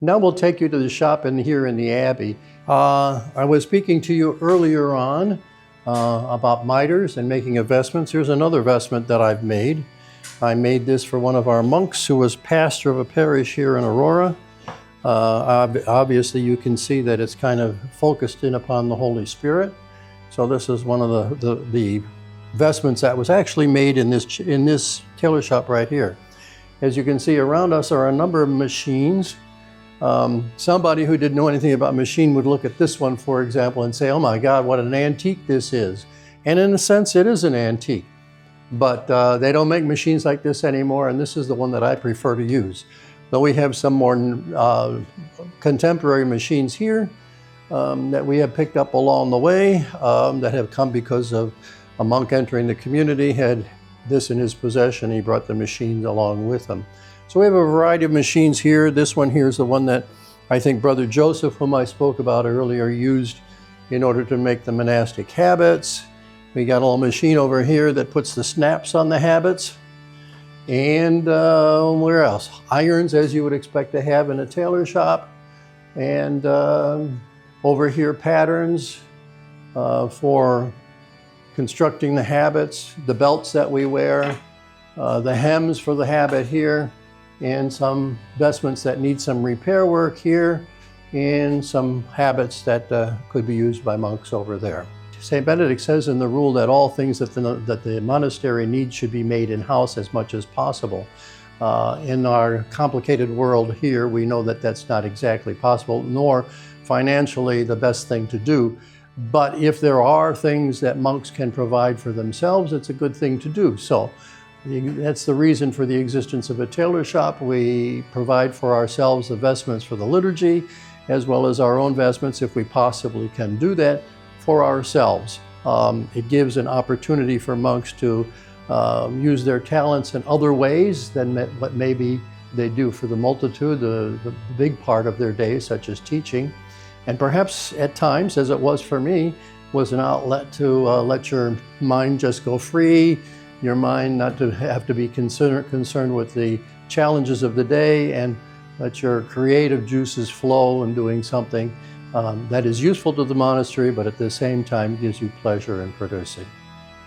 Now we'll take you to the shop here in the Abbey. I was speaking to you earlier on about miters and making of vestments. Here's another vestment that I've made. I made this for one of our monks who was pastor of a parish here in Aurora. Obviously you can see that it's kind of focused in upon the Holy Spirit. So this is one of the vestments that was actually made in this tailor shop right here. As you can see around us are a number of machines. Somebody who didn't know anything about machine would look at this one, for example, and say, oh my God, what an antique this is. And in a sense, it is an antique. But they don't make machines like this anymore, and this is the one that I prefer to use. Though we have some more contemporary machines here that we have picked up along the way that have come because of a monk entering the community, had this in his possession. He brought the machines along with him. So we have a variety of machines here. This one here is the one that I think Brother Joseph, whom I spoke about earlier, used in order to make the monastic habits. We got a little machine over here that puts the snaps on the habits. And where else? Irons, as you would expect to have in a tailor shop. And over here, patterns for constructing the habits, the belts that we wear, the hems for the habit here, and some vestments that need some repair work here, and some habits that could be used by monks over there. St. Benedict says in the rule that all things that the monastery needs should be made in-house as much as possible. In our complicated world here, we know that that's not exactly possible, nor financially the best thing to do. But if there are things that monks can provide for themselves, it's a good thing to do. So that's the reason for the existence of a tailor shop. We provide for ourselves the vestments for the liturgy, as well as our own vestments, if we possibly can do that, for ourselves. It gives an opportunity for monks to use their talents in other ways than what maybe they do for the multitude, the big part of their day, such as teaching. And perhaps at times, as it was for me, was an outlet to let your mind just go free, your mind not to have to be concerned with the challenges of the day, and let your creative juices flow in doing something that is useful to the monastery, but at the same time gives you pleasure in producing.